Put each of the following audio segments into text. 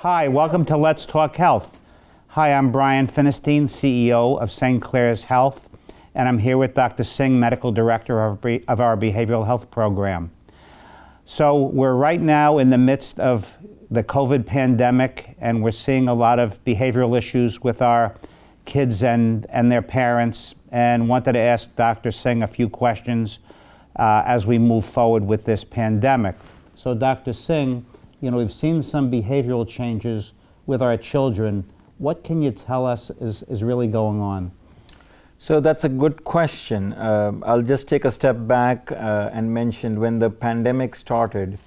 Hi, welcome to Let's Talk Health. Hi, I'm Brian Finestein, CEO of St. Clare's Health, and I'm here with Dr. Singh, Medical Director of our Behavioral Health Program. So we're right now in the midst of the COVID pandemic, and we're seeing a lot of behavioral issues with our kids and their parents, and wanted to ask Dr. Singh a few questions as we move forward with this pandemic. So Dr. Singh, we've seen some behavioral changes with our children. What can you tell us is really going on? So that's a good question. I'll just take a step back and mention when the pandemic started,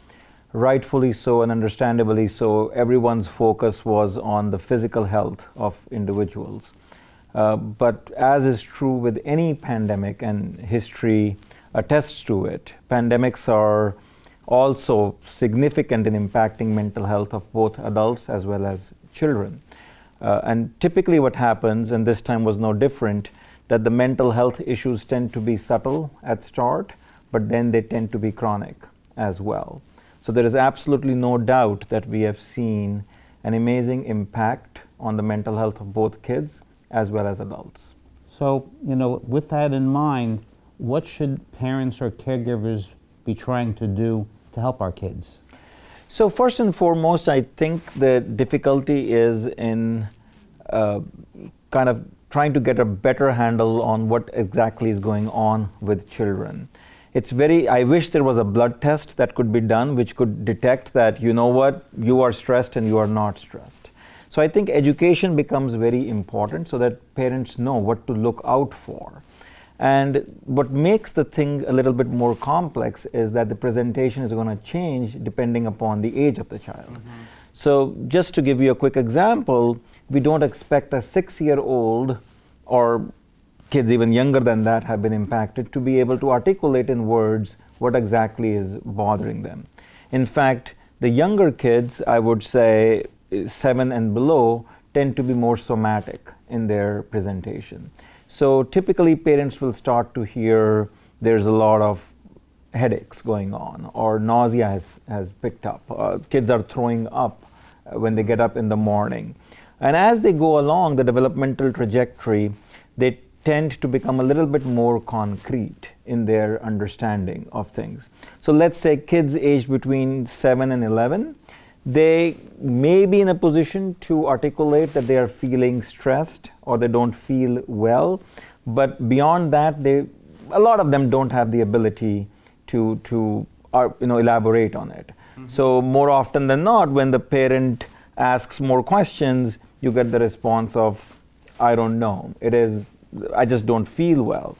rightfully so and understandably so, everyone's focus was on the physical health of individuals. But as is true with any pandemic, and history attests to it, pandemics are also significant in impacting mental health of both adults as well as children. And typically what happens, and this time was no different, that the mental health issues tend to be subtle at start, but then they tend to be chronic as well. So there is absolutely no doubt that we have seen an amazing impact on the mental health of both kids as well as adults. So, with that in mind, what should parents or caregivers be trying to do to help our kids? So first and foremost, I think the difficulty is in kind of trying to get a better handle on what exactly is going on with children. I wish there was a blood test that could be done which could detect that, you are stressed and you are not stressed. So I think education becomes very important so that parents know what to look out for. And what makes the thing a little bit more complex is that the presentation is going to change depending upon the age of the child. Mm-hmm. So just to give you a quick example, we don't expect a 6-year-old, or kids even younger than that have been impacted, to be able to articulate in words what exactly is bothering them. In fact, the younger kids, I would say 7 and below, tend to be more somatic in their presentation. So typically parents will start to hear there's a lot of headaches going on, or nausea has picked up. Kids are throwing up when they get up in the morning. And as they go along the developmental trajectory, they tend to become a little bit more concrete in their understanding of things. So let's say kids aged between 7 and 11, they may be in a position to articulate that they are feeling stressed or they don't feel well, but beyond that, a lot of them don't have the ability to elaborate on it. Mm-hmm. So more often than not, when the parent asks more questions, you get the response of, I don't know, I just don't feel well.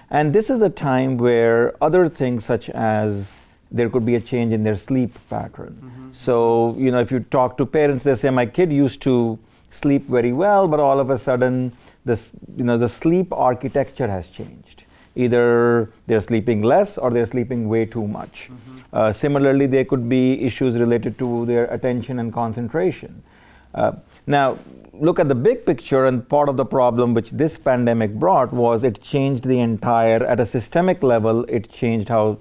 And this is a time where other things such as there could be a change in their sleep pattern. Mm-hmm. So, if you talk to parents, they say, my kid used to sleep very well, but all of a sudden, the sleep architecture has changed. Either they're sleeping less or they're sleeping way too much. Mm-hmm. Similarly, there could be issues related to their attention and concentration. Now, look at the big picture, and part of the problem which this pandemic brought was it changed at a systemic level, it changed how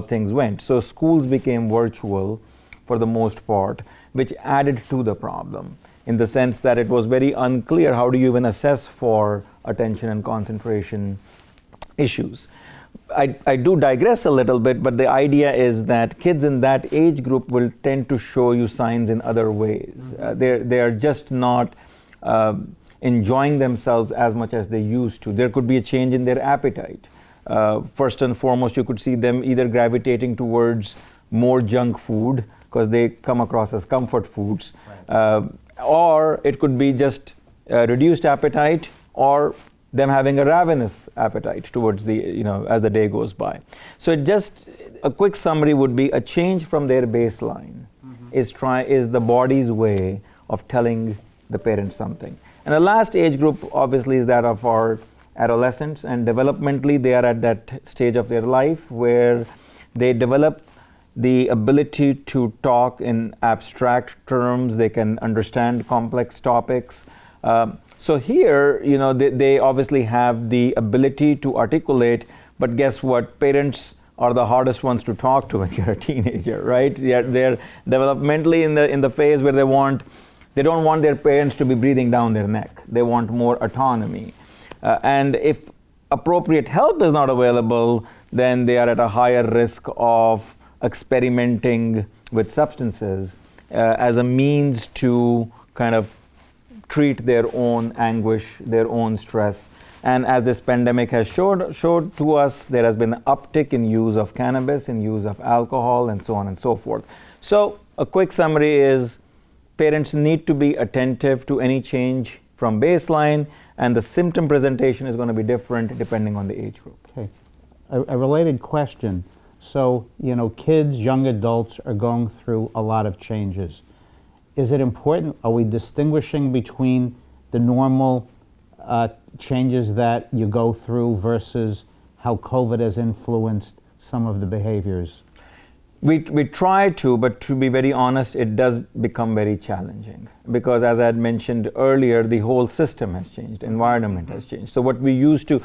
things went. So schools became virtual for the most part, which added to the problem in the sense that it was very unclear how do you even assess for attention and concentration issues. I do digress a little bit, but the idea is that kids in that age group will tend to show you signs in other ways. Mm-hmm. They are just not enjoying themselves as much as they used to. There could be a change in their appetite. First and foremost, you could see them either gravitating towards more junk food because they come across as comfort foods, right. Or it could be just reduced appetite, or them having a ravenous appetite towards as the day goes by. So a quick summary would be a change from their baseline. Mm-hmm. is the body's way of telling the parents something. And the last age group obviously is that of our adolescents, and developmentally they are at that stage of their life where they develop the ability to talk in abstract terms, they can understand complex topics. So here, they obviously have the ability to articulate, but guess what? Parents are the hardest ones to talk to when you're a teenager, right? They're developmentally in the phase where they want They don't want their parents to be breathing down their neck. They want more autonomy. And if appropriate help is not available, then they are at a higher risk of experimenting with substances as a means to kind of treat their own anguish, their own stress. And as this pandemic has showed to us, there has been an uptick in use of cannabis, in use of alcohol, and so on and so forth. So a quick summary is parents need to be attentive to any change from baseline, and the symptom presentation is going to be different depending on the age group. Okay. A related question. So, kids, young adults are going through a lot of changes. Is it important, are we distinguishing between the normal changes that you go through versus how COVID has influenced some of the behaviors? We try to, but to be very honest, it does become very challenging because, as I had mentioned earlier, the whole system has changed, environment has changed. So what we used to,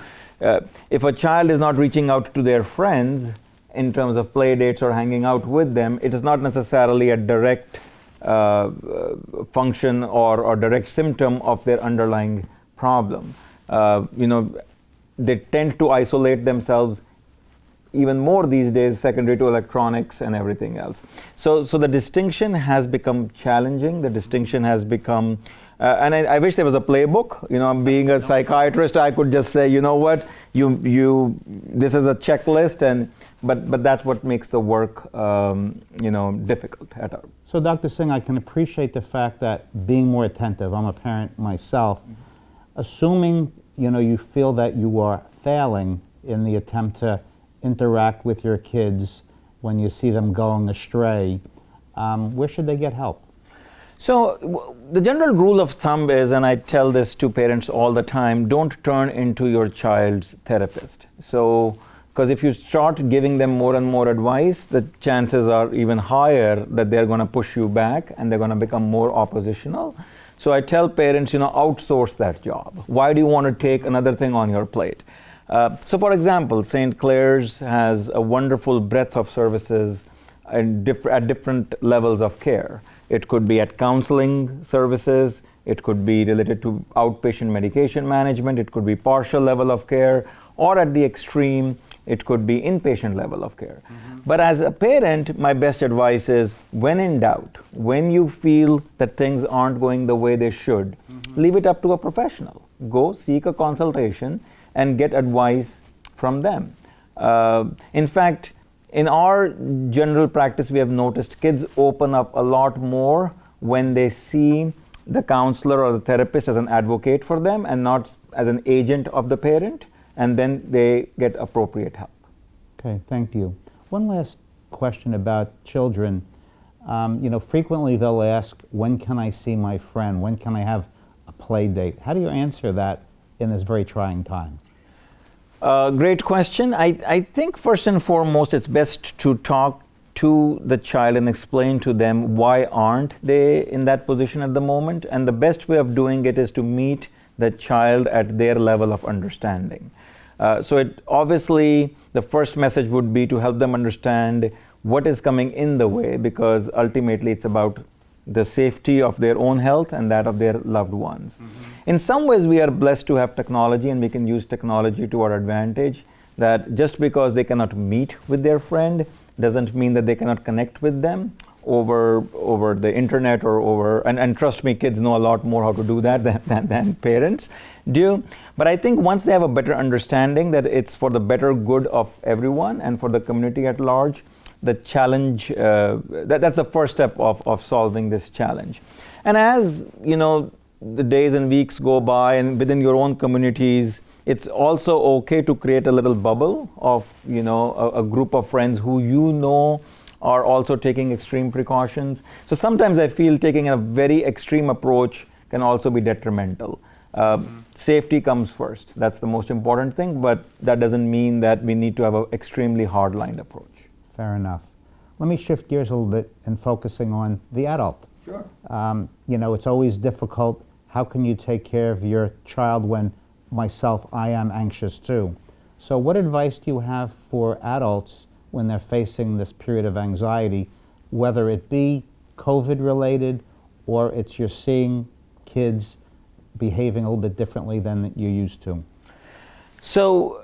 if a child is not reaching out to their friends in terms of play dates or hanging out with them, it is not necessarily a direct function or direct symptom of their underlying problem. They tend to isolate themselves even more these days, secondary to electronics and everything else. So the distinction has become challenging. The distinction has become, and I wish there was a playbook. Being a psychiatrist, I could just say, you know what, this is a checklist, but that's what makes the work, difficult at our. So, Dr. Singh, I can appreciate the fact that being more attentive. I'm a parent myself. Mm-hmm. Assuming you feel that you are failing in the attempt to interact with your kids when you see them going astray, where should they get help? So the general rule of thumb is, and I tell this to parents all the time, don't turn into your child's therapist. So, because if you start giving them more and more advice, the chances are even higher that they're going to push you back and they're going to become more oppositional. So I tell parents, outsource that job. Why do you want to take another thing on your plate? So for example, St. Clare's has a wonderful breadth of services at different levels of care. It could be at counseling services, it could be related to outpatient medication management, it could be partial level of care, or at the extreme, it could be inpatient level of care. Mm-hmm. But as a parent, my best advice is, when in doubt, when you feel that things aren't going the way they should, mm-hmm. leave it up to a professional. Go seek a consultation and get advice from them. In fact, in our general practice, we have noticed kids open up a lot more when they see the counselor or the therapist as an advocate for them and not as an agent of the parent, and then they get appropriate help. Okay, thank you. One last question about children. Frequently they'll ask, when can I see my friend? When can I have a play date? How do you answer that in this very trying time? Great question. I think first and foremost, it's best to talk to the child and explain to them why aren't they in that position at the moment. And the best way of doing it is to meet the child at their level of understanding. So obviously, the first message would be to help them understand what is coming in the way, because ultimately it's about the safety of their own health and that of their loved ones. Mm-hmm. In some ways, we are blessed to have technology, and we can use technology to our advantage, that just because they cannot meet with their friend doesn't mean that they cannot connect with them over the internet or over, and trust me, kids know a lot more how to do that than parents do. But I think once they have a better understanding that it's for the better good of everyone and for the community at large, the challenge, that's the first step of solving this challenge. And as the days and weeks go by, and within your own communities, it's also okay to create a little bubble of a group of friends who are also taking extreme precautions. So sometimes I feel taking a very extreme approach can also be detrimental. Safety comes first. That's the most important thing, but that doesn't mean that we need to have an extremely hard-lined approach. Fair enough. Let me shift gears a little bit and focusing on the adult. Sure. It's always difficult. How can you take care of your child when I am anxious too? So what advice do you have for adults when they're facing this period of anxiety, whether it be COVID related or it's you're seeing kids behaving a little bit differently than you're used to? So,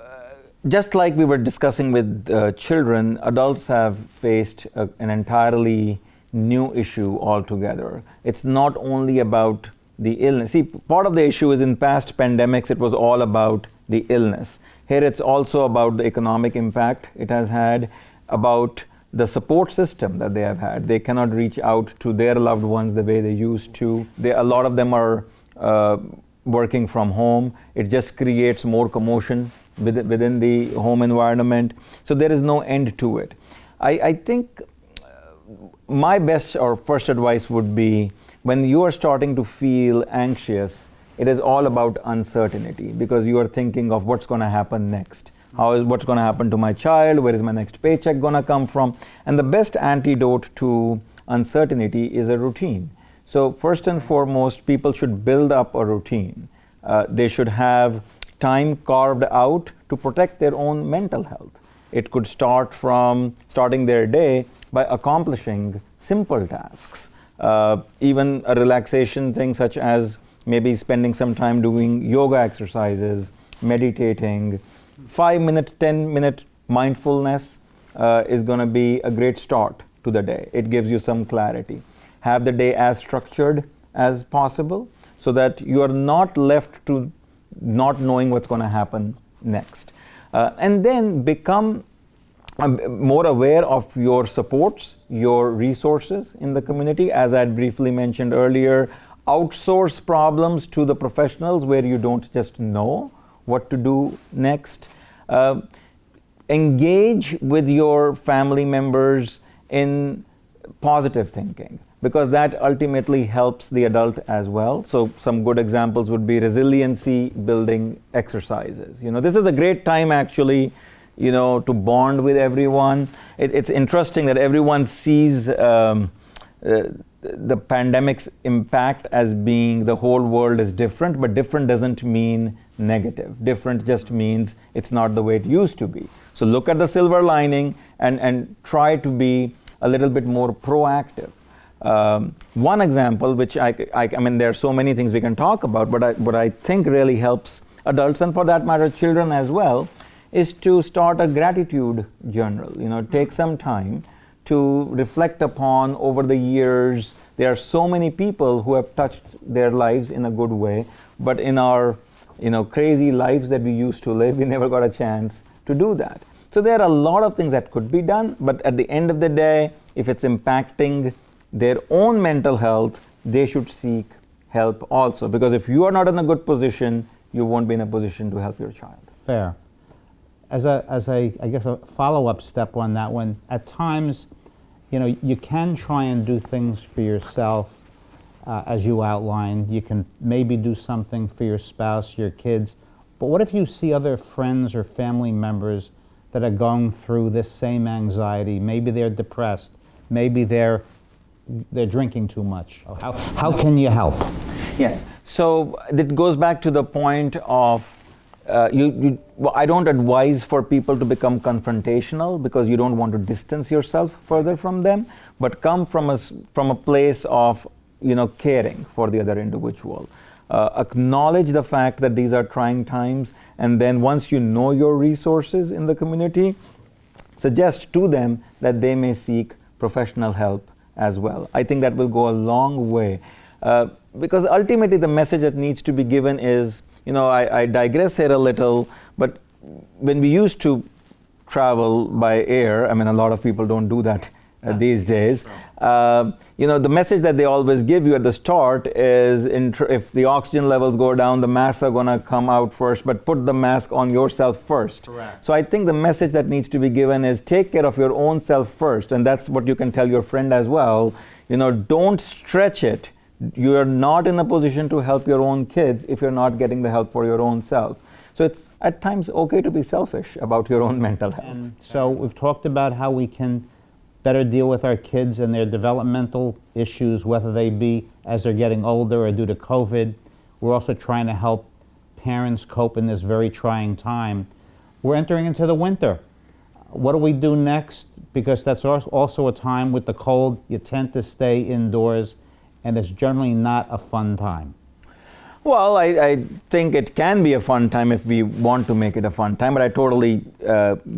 just like we were discussing with children, adults have faced an entirely new issue altogether. It's not only about the illness. See, part of the issue is in past pandemics, it was all about the illness. Here it's also about the economic impact it has had, about the support system that they have had. They cannot reach out to their loved ones the way they used to. A lot of them are working from home. It just creates more commotion within the home environment. So there is no end to it. I think my best or first advice would be, when you are starting to feel anxious, it is all about uncertainty, because you are thinking of what's going to happen next. What's going to happen to my child? Where is my next paycheck going to come from? And the best antidote to uncertainty is a routine. So first and foremost, people should build up a routine. They should have time carved out to protect their own mental health. It could start from starting their day by accomplishing simple tasks. Even a relaxation thing such as maybe spending some time doing yoga exercises, meditating. 5-minute, 10-minute mindfulness is going to be a great start to the day. It gives you some clarity. Have the day as structured as possible so that you are not left to not knowing what's going to happen next. And then become more aware of your supports, your resources in the community. As I had briefly mentioned earlier, outsource problems to the professionals where you don't just know what to do next. Engage with your family members in positive thinking, because that ultimately helps the adult as well. So some good examples would be resiliency building exercises. This is a great time actually, to bond with everyone. It's interesting that everyone sees the pandemic's impact as being the whole world is different, but different doesn't mean negative. Different just means it's not the way it used to be. So look at the silver lining and try to be a little bit more proactive. One example, which I mean, there are so many things we can talk about, but what I think really helps adults, and for that matter children as well, is to start a gratitude journal. Take some time to reflect upon over the years. There are so many people who have touched their lives in a good way, but in our crazy lives that we used to live, we never got a chance to do that. So there are a lot of things that could be done, but at the end of the day, if it's impacting their own mental health, they should seek help also, because if you are not in a good position, you won't be in a position to help your child. Fair. As a I guess a follow-up step on that one, at times, you can try and do things for yourself, as you outlined. You can maybe do something for your spouse, your kids, but what if you see other friends or family members that are going through this same anxiety? Maybe they're depressed, maybe they're drinking too much. How can you help? Yes, so it goes back to the point of I don't advise for people to become confrontational, because you don't want to distance yourself further from them, but come from a place of caring for the other individual. Acknowledge the fact that these are trying times, and then once you know your resources in the community, suggest to them that they may seek professional help as well. I think that will go a long way, because ultimately the message that needs to be given is, I digress here a little, but when we used to travel by air, I mean, a lot of people don't do that these days. The message that they always give you at the start is, if the oxygen levels go down, the masks are going to come out first, but put the mask on yourself first. Correct. So I think the message that needs to be given is, take care of your own self first, and that's what you can tell your friend as well. Don't stretch it. You are not in a position to help your own kids if you're not getting the help for your own self. So it's at times okay to be selfish about your own mental health. And so we've talked about how we can better deal with our kids and their developmental issues, whether they be as they're getting older or due to COVID. We're also trying to help parents cope in this very trying time. We're entering into the winter. What do we do next? Because that's also a time with the cold, you tend to stay indoors. and it's generally not a fun time. Well, I think it can be a fun time if we want to make it a fun time, but I totally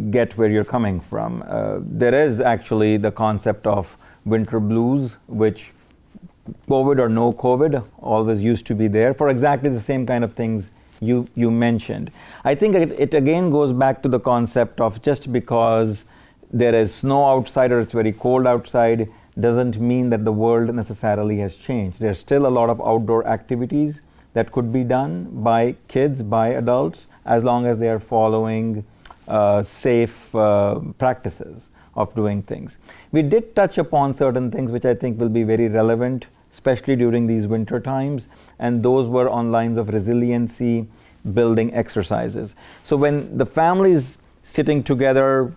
get where you're coming from. There is actually the concept of winter blues, which COVID or no COVID always used to be there for exactly the same kind of things you mentioned. I think it again goes back to the concept of just because there is snow outside or it's very cold outside doesn't mean that the world necessarily has changed. There's still a lot of outdoor activities that could be done by kids, by adults, as long as they are following safe practices of doing things. We did touch upon certain things which I think will be very relevant, especially during these winter times, and those were on lines of resiliency building exercises. So when the families sitting together,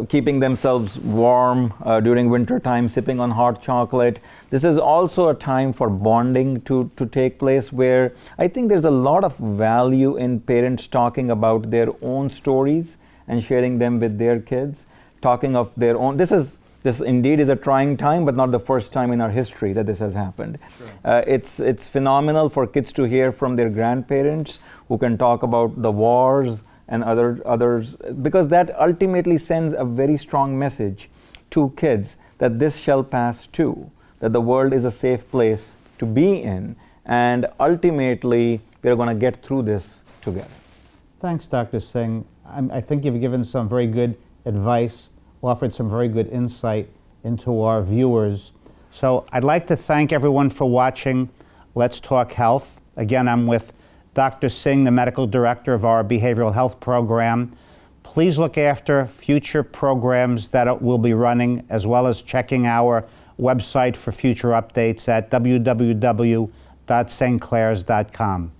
keeping themselves warm during winter time, sipping on hot chocolate. This is also a time for bonding to take place, where I think there's a lot of value in parents talking about their own stories and sharing them with their kids, talking of their own. This indeed is a trying time, but not the first time in our history that this has happened. Sure. It's phenomenal for kids to hear from their grandparents who can talk about the wars and others, because that ultimately sends a very strong message to kids that this shall pass too, that the world is a safe place to be in, and ultimately we're going to get through this together. Thanks, Dr. Singh. I think you've given some very good advice, offered some very good insight into our viewers. So I'd like to thank everyone for watching Let's Talk Health. Again, I'm with Dr. Singh, the medical director of our behavioral health program. Please look after future programs that we'll be running, as well as checking our website for future updates at www.stclares.com.